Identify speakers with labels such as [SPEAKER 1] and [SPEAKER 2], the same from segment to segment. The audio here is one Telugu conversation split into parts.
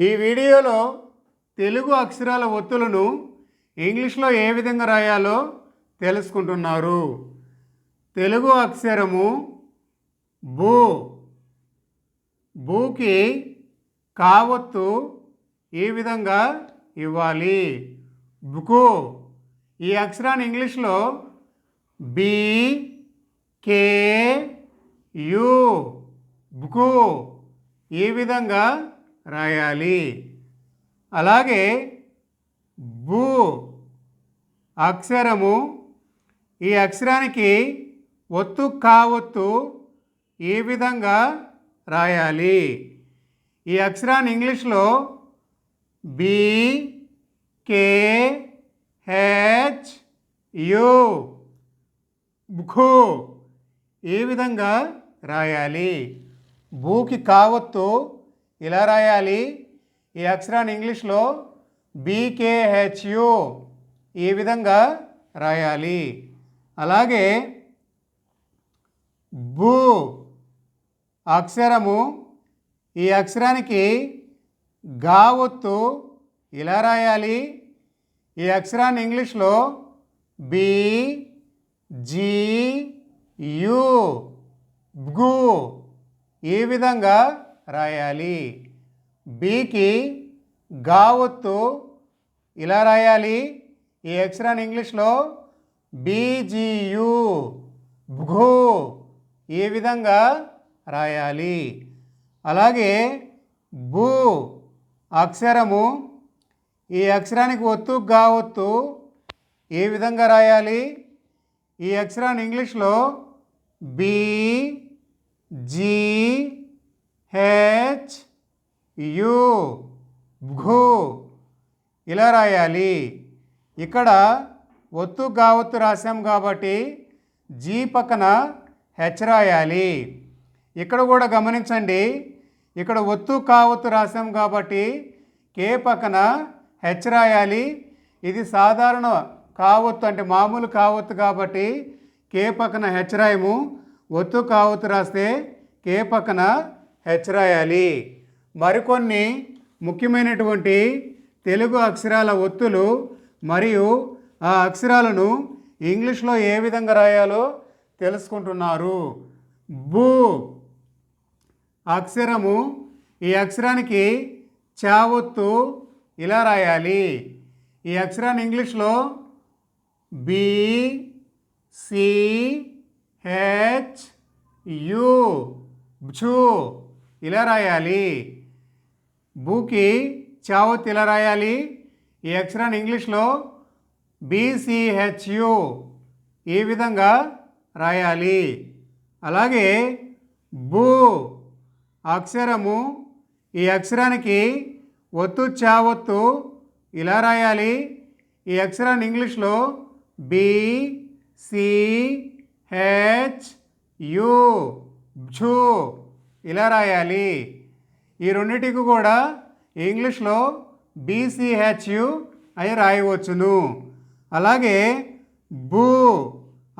[SPEAKER 1] ఈ వీడియోలో తెలుగు అక్షరాల ఒత్తులను ఇంగ్లీష్లో ఏ విధంగా రాయాలో తెలుసుకుంటున్నారు. తెలుగు అక్షరము బూ. బూకి కావత్తు ఈ విధంగా ఇవ్వాలి. బుకు. ఈ అక్షరాన్ని ఇంగ్లీష్లో బి కే యు బుకు ఈ విధంగా రాయాలి. అలాగే బూ అక్షరము ఈ అక్షరానికి ఒత్తు కావత్తు ఈ విధంగా రాయాలి. ఈ అక్షరాన్ని ఇంగ్లీష్లో బి కే హెచ్ యు బుఖు ఈ విధంగా రాయాలి. బూకి కావత్తు ఇలా రాయాలి. ఈ అక్షరాన్ని ఇంగ్లీష్లో బీకేహెచ్యు ఈ విధంగా రాయాలి. అలాగే బూ అక్షరము ఈ అక్షరానికి గావత్తు ఇలా రాయాలి. ఈ అక్షరాన్ని ఇంగ్లీష్లో బి జీ యు బ్గు ఈ విధంగా రాయాలి. బీకి గావత్తు ఇలా రాయాలి. ఈ అక్షరాన్ని ఇంగ్లీష్లో బీజీయు బ్గు ఈ విధంగా రాయాలి. అలాగే బూ అక్షరము ఈ అక్షరానికి ఒత్తు గావత్తు ఈ విధంగా రాయాలి. ఈ అక్షరాన్ని ఇంగ్లీష్లో బి జీ హెచ్ యు భూ ఇలా రాయాలి. ఇక్కడ ఒత్తు గావత్తు రాసాం కాబట్టి జీ పక్కన హెచ్ రాయాలి. ఇక్కడ కూడా గమనించండి, ఇక్కడ ఒత్తు కావత్తు రాసాం కాబట్టి కే పక్కన హెచ్ రాయాలి. ఇది సాధారణ కావత్తు అంటే మామూలు కావత్తు కాబట్టి కే పక్కన హెచ్ రాయము. ఒత్తు కావత్తు రాస్తే కే పక్కన హెచ్ రాయాలి. మరికొన్ని ముఖ్యమైనటువంటి తెలుగు అక్షరాల ఒత్తులు మరియు ఆ అక్షరాలను ఇంగ్లీష్లో ఏ విధంగా రాయాలో తెలుసుకుంటున్నారు. బూ అక్షరము ఈ అక్షరానికి చావత్తు ఇలా రాయాలి. ఈ అక్షరాన్ని ఇంగ్లీష్లో బి సి హెచ్ యు భు ఇలా రాయాలి. బూకి చావత్తు ఇలా రాయాలి. ఈ అక్షరాన్ని ఇంగ్లీష్లో బిసిహెచ్యు ఈ విధంగా రాయాలి. అలాగే బూ అక్షరము ఈ అక్షరానికి ఒత్తు చావత్తు ఇలా రాయాలి. ఈ అక్షరాన్ని ఇంగ్లీష్లో బి సి హెచ్ యు భు ఇలా రాయాలి. ఈ రెండింటికి కూడా ఇంగ్లీష్లో బీసీహెచ్యు అని రాయవచ్చును. అలాగే బూ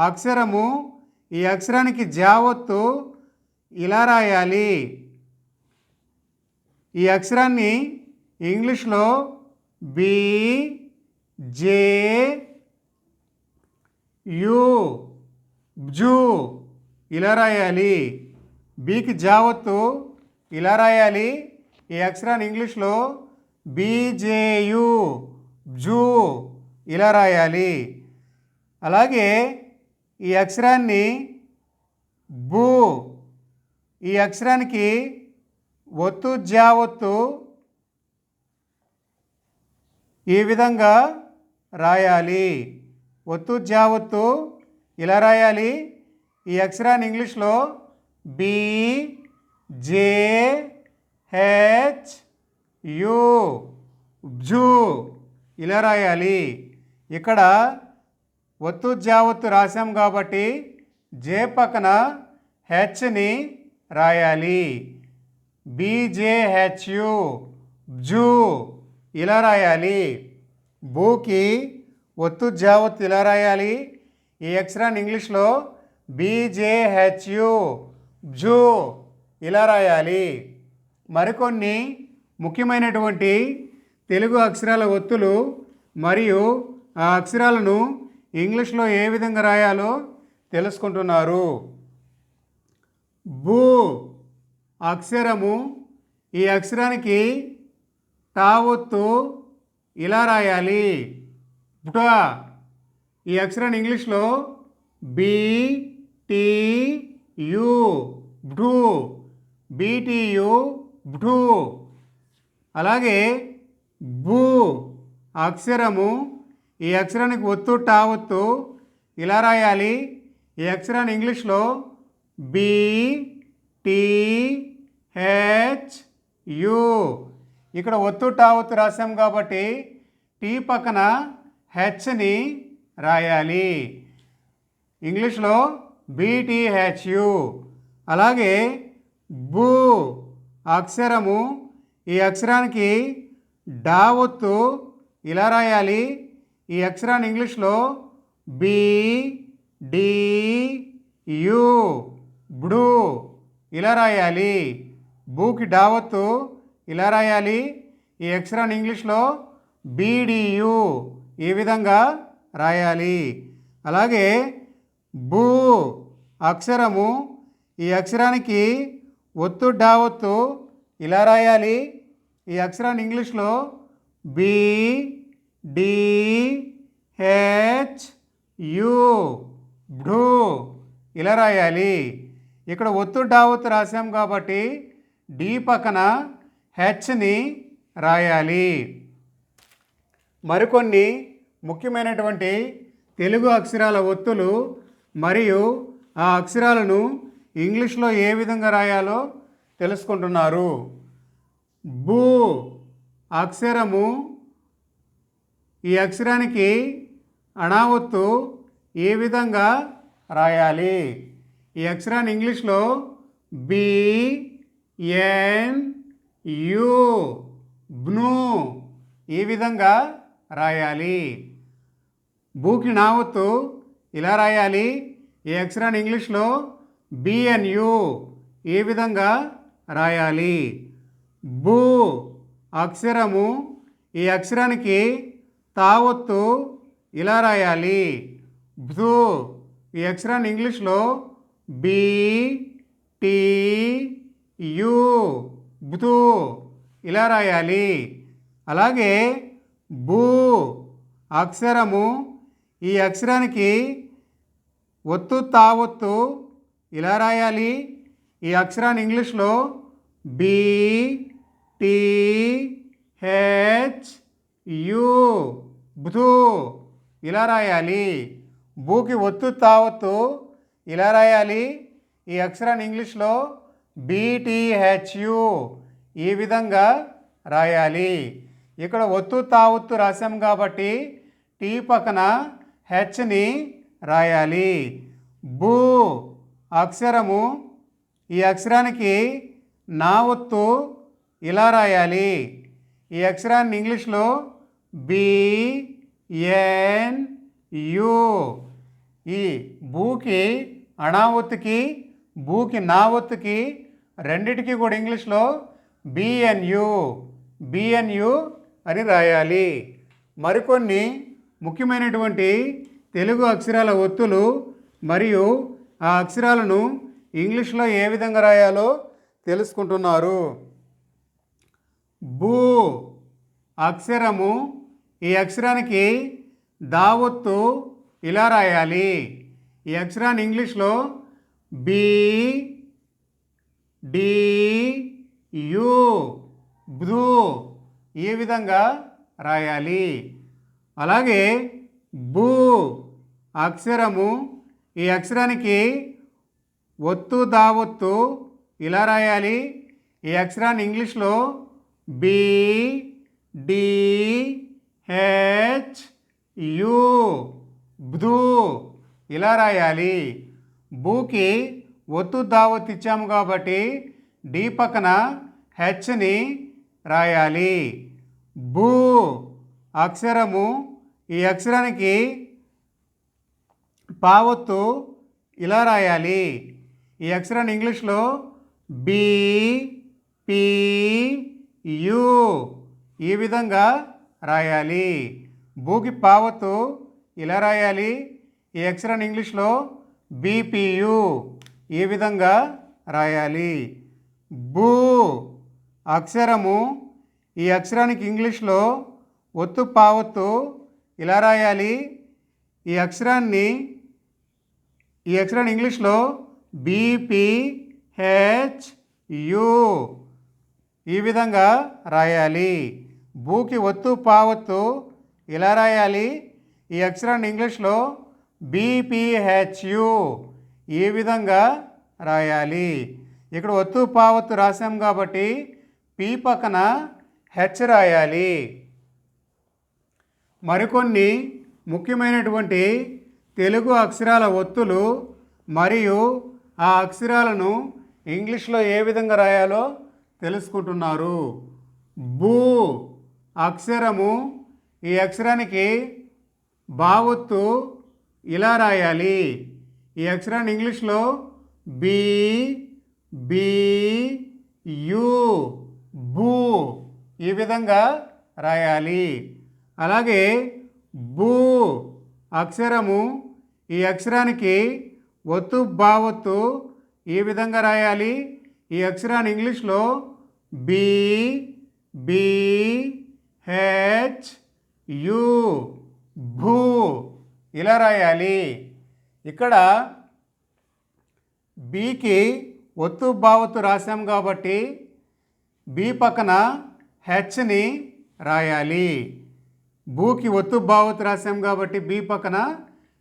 [SPEAKER 1] అక్షరము ఈ అక్షరానికి జావత్తు ఇలా రాయాలి. ఈ అక్షరాన్ని ఇంగ్లీష్లో బి జే యు బ్జు ఇలా రాయాలి. బీకి జావత్తు ఇలా రాయాలి. ఈ అక్షరాన్ని ఇంగ్లీష్లో బీజేయు బ్జు ఇలా రాయాలి. అలాగే ఈ అక్షరాన్ని బూ ఈ అక్షరానికి ఒత్తు జావత్తు ఈ విధంగా రాయాలి. ఒత్తు జావత్తు ఇలా రాయాలి. ఈ అక్షరాన్ని ఇంగ్లీష్లో బి జే హెచ్ యు బ్జు ఇలా రాయాలి. ఇక్కడ ఒత్తు జావత్తు రాసాం కాబట్టి జే పక్కన హెచ్ని రాయాలి. బీజేహెచ్యు బ్జు ఇలా రాయాలి. బూకి ఒత్తు జావత్తు ఇలా రాయాలి. ఈ అక్షరాన్ని ఇంగ్లీష్లో బీజేహెచ్యు బ్జు ఇలా రాయాలి. మరికొన్ని ముఖ్యమైనటువంటి తెలుగు అక్షరాల ఒత్తులు మరియు ఆ అక్షరాలను ఇంగ్లీష్లో ఏ విధంగా రాయాలో తెలుసుకుంటున్నారు. బు అక్షరము, ఈ అక్షరానికి టా ఒత్తు ఇలా రాయాలి. బుట, ఈ అక్షరాన్ని ఇంగ్లీష్లో BTU బృ, BTU బృ. అలాగే బు అక్షరము, ఈ అక్షరానికి ఒత్తు టా ఒత్తు ఇలా రాయాలి. ఈ అక్షరాన్ని ఇంగ్లీష్లో BTHU. ఇక్కడ ఒత్తు టా ఒత్తు రాసాం కాబట్టి టీ పక్కన హెచ్ని రాయాలి. ఇంగ్లీష్లో BTHU. అలాగే బు అక్షరము, ఈ అక్షరానికి డా ఒత్తు ఇలా రాయాలి. ఈ అక్షరాన్ని ఇంగ్లీష్లో BDU బుడు ఇలా రాయాలి. బూకి డా ఒత్తు ఇలా రాయాలి. ఈ అక్షరాన్ని ఇంగ్లీష్లో BDU ఈ విధంగా రాయాలి. అలాగే బు అక్షరము, ఈ అక్షరానికి ఒత్తు డా ఒత్తు ఇలా రాయాలి. ఈ అక్షరాన్ని ఇంగ్లీష్లో BDHU బృ ఇలా రాయాలి. ఇక్కడ ఒత్తు డా ఒత్తు రాసాం కాబట్టి డి పక్కన హెచ్ని రాయాలి. మరికొన్ని ముఖ్యమైనటువంటి తెలుగు అక్షరాల ఒత్తులు మరియు ఆ అక్షరాలను ఇంగ్లీష్లో ఏ విధంగా రాయాలో తెలుసుకుంటున్నారు. బు అక్షరము, ఈ అక్షరానికి అణావొత్తు ఏ విధంగా రాయాలి. ఈ అక్షరాన్ని ఇంగ్లీష్లో BNU బ్ను ఈ విధంగా రాయాలి. బూకి నావత్తు ఇలా రాయాలి. ఈ అక్షరాన్ని ఇంగ్లీష్లో BNU ఈ విధంగా రాయాలి. బు అక్షరము, ఈ అక్షరానికి తావత్తు ఇలా రాయాలి. బు ఈ అక్షరాన్ని ఇంగ్లీష్లో BTU బుతు ఇలా రాయాలి. అలాగే బు అక్షరము, ఈ అక్షరానికి ఒత్తు తావత్తు ఇలా రాయాలి. ఈ అక్షరాన్ని ఇంగ్లీష్లో BTHU బుతు ఇలా రాయాలి. బూకి ఒత్తు తావత్తు ఇలా రాయాలి. ఈ అక్షరాన్ని ఇంగ్లీష్లో BTHU ఈ విధంగా రాయాలి. ఇక్కడ ఒత్తు తావత్తు రాసాం కాబట్టి టీ పక్కన హెచ్ని రాయాలి. బు అక్షరము, ఈ అక్షరానికి నా ఒత్తు ఇలా రాయాలి. ఈ అక్షరాన్ని ఇంగ్లీష్లో BNU. ఈ బూకి అణావొత్తుకి బూకి నా ఒత్తుకి రెండిటికి కూడా ఇంగ్లీష్లో BNU అని రాయాలి. మరికొన్ని ముఖ్యమైనటువంటి తెలుగు అక్షరాల ఒత్తులు మరియు ఆ అక్షరాలను ఇంగ్లీష్లో ఏ విధంగా రాయాలో తెలుసుకుంటున్నారు. బు అక్షరము, ఈ అక్షరానికి దావొత్తు ఇలా రాయాలి. ఈ అక్షరాన్ని ఇంగ్లీష్లో BDU బృ ఈ విధంగా రాయాలి. అలాగే బు అక్షరము, ఈ అక్షరానికి ఒత్తు దావొత్తు ఇలా రాయాలి. ఈ అక్షరాన్ని ఇంగ్లీష్లో BDHU బృ ఇలా రాయాలి. బూకి ఒత్తు దావొత్తు ఇచ్చాము కాబట్టి డి పక్కన హెచ్ని రాయాలి. బు అక్షరము, ఈ అక్షరానికి పావొత్తు ఇలా రాయాలి. ఈ అక్షరాన్ని ఇంగ్లీష్లో BPU యు ఈ విధంగా రాయాలి. బుకి పావత్తు ఇలా రాయాలి. ఈ అక్షరాన్ని ఇంగ్లీష్లో బిపియు ఈ విధంగా రాయాలి. బూ అక్షరము ఈ అక్షరానికి ఇంగ్లీష్లో ఒత్తు పావత్తు ఇలా రాయాలి. ఈ అక్షరాన్ని ఇంగ్లీష్లో బిపిహెచ్యు ఈ విధంగా రాయాలి. బూకి ఒత్తు పావత్తు ఇలా రాయాలి. ఈ అక్షరాన్ని ఇంగ్లీష్లో బిపిహెచ్యు ఈ విధంగా రాయాలి. ఇక్కడ ఒత్తు పావత్తు రాసాం కాబట్టి పి పక్కన హెచ్ రాయాలి. మరికొన్ని ముఖ్యమైనటువంటి తెలుగు అక్షరాల ఒత్తులు మరియు ఆ అక్షరాలను ఇంగ్లీష్లో ఏ విధంగా రాయాలో తెలుసుకుంటున్నారు. బూ అక్షరము ఈ అక్షరానికి బావొత్తు ఇలా రాయాలి. ఈ అక్షరాన్ని ఇంగ్లీష్లో బి బి యు బూ ఈ విధంగా రాయాలి. అలాగే బూ అక్షరము ఈ అక్షరానికి ఒత్తు బావొత్తు ఈ విధంగా రాయాలి. ఈ అక్షరాన్ని ఇంగ్లీష్లో బి బి హెచ్ యు భూ ఇలా రాయాలి. ఇక్కడ బికి ఒత్తు బావొత్తు రాసాం కాబట్టి బి పక్కన హెచ్ని రాయాలి. బూకి ఒత్తు బావొత్తు రాసాం కాబట్టి బి పక్కన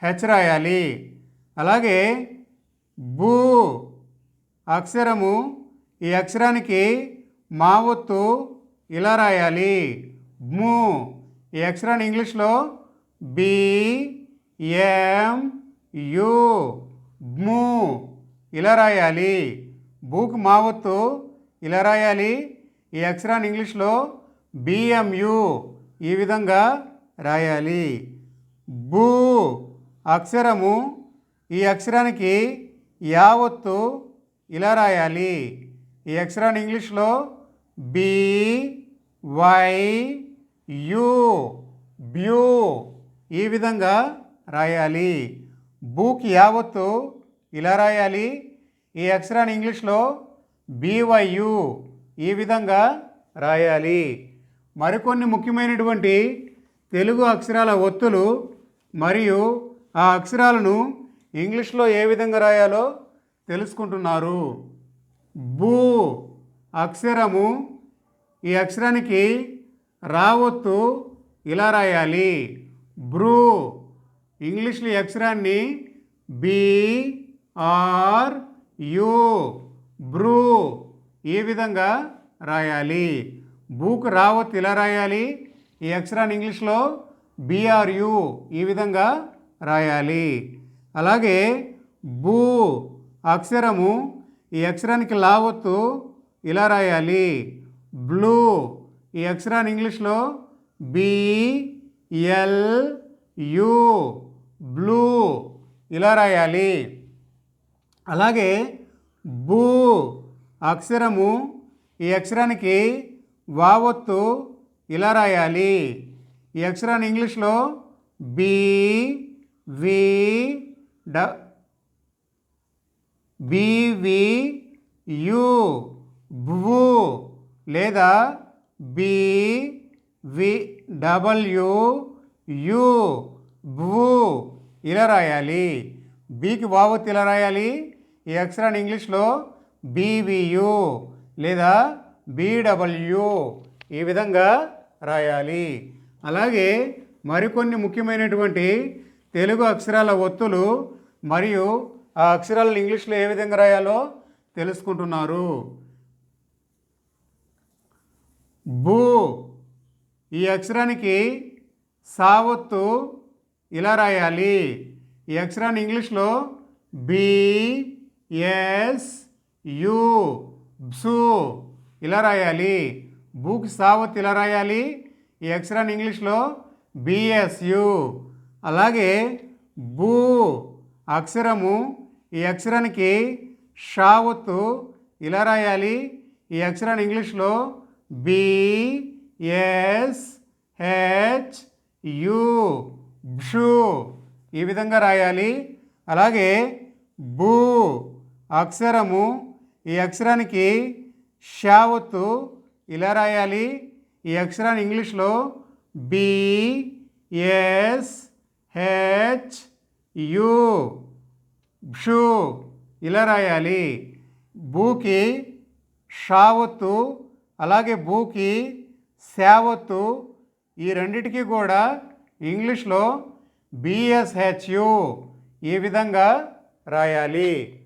[SPEAKER 1] హెచ్ రాయాలి. అలాగే బూ అక్షరము ఈ అక్షరానికి మా ఒత్తు ఇలా రాయాలి. ము ఈ అక్షరాన్ని ఇంగ్లీష్లో బి ఎం యు ము ఇలా రాయాలి. బూకి మా ఒత్తు ఇలా రాయాలి. ఈ అక్షరాన్ని ఇంగ్లీష్లో బిఎంయు ఈ విధంగా రాయాలి. బూ అక్షరము ఈ అక్షరానికి యావత్తు ఇలా రాయాలి. ఈ అక్షరాన్ని ఇంగ్లీష్లో బి వై యు బ్యూ ఈ విధంగా రాయాలి. బూకి యావత్తు ఇలా రాయాలి. ఈ అక్షరాన్ని ఇంగ్లీష్లో బివైయు ఈ విధంగా రాయాలి. మరికొన్ని ముఖ్యమైనటువంటి తెలుగు అక్షరాల ఒత్తులు మరియు ఆ అక్షరాలను ఇంగ్లీష్లో ఏ విధంగా రాయాలో తెలుసుకుంటున్నారు. బూ అక్షరము ఈ అక్షరానికి రావొత్తు ఇలా రాయాలి. బ్రూ ఇంగ్లీష్లో ఈ అక్షరాన్ని బి ఆర్ యు బ్రూ ఈ విధంగా రాయాలి. బూకు రావొత్తు ఇలా రాయాలి. ఈ అక్షరాన్ని ఇంగ్లీష్లో బిఆర్యు ఈ విధంగా రాయాలి. అలాగే బూ అక్షరము ఈ అక్షరానికి లావొత్తు ఇలా రాయాలి. బ్లూ ఈ అక్షరాన్ని ఇంగ్లీష్లో బిఎల్యు బ్లూ ఇలా రాయాలి. అలాగే బూ అక్షరము ఈ అక్షరానికి వావొత్తు ఇలా రాయాలి. ఈ అక్షరాన్ని ఇంగ్లీష్లో బి వి బివి యు భూ లేదా బి వి డబ్ల్యూ యు భూ ఇలా రాయాలి. బికి వావొత్తు ఇలా రాయాలి. ఈ అక్షరాన్ని ఇంగ్లీష్లో బివియు లేదా బిడబ్ల్యూ ఈ విధంగా రాయాలి. అలాగే మరికొన్ని ముఖ్యమైనటువంటి తెలుగు అక్షరాల ఒత్తులు మరియు ఆ అక్షరాలను ఇంగ్లీష్లో ఏ విధంగా రాయాలో తెలుసుకుంటున్నారు. బూ ఈ అక్షరానికి సావొత్తు ఇలా రాయాలి. ఈ అక్షరాన్ని ఇంగ్లీష్లో బిఎస్యు బ్సు ఇలా రాయాలి. బూకి సావొత్తు ఇలా రాయాలి. ఈ అక్షరాన్ని ఇంగ్లీష్లో బిఎస్యు. అలాగే బూ అక్షరము ఈ అక్షరానికి షావొత్తు ఇలా రాయాలి. ఈ అక్షరాన్ని ఇంగ్లీష్లో BSHU భ్షు ఈ విధంగా రాయాలి. అలాగే బూ అక్షరము, ఈ అక్షరానికి షా ఒత్తు ఇలా రాయాలి. ఈ అక్షరాన్ని ఇంగ్లీష్లో BSHU భ్షు ఇలా రాయాలి. బూకి షా ఒత్తు, అలాగే బూకి శా ఒత్తు, ఈ రెండిటికి కూడా ఇంగ్లీష్లో BSHU ఈ విధంగా రాయాలి.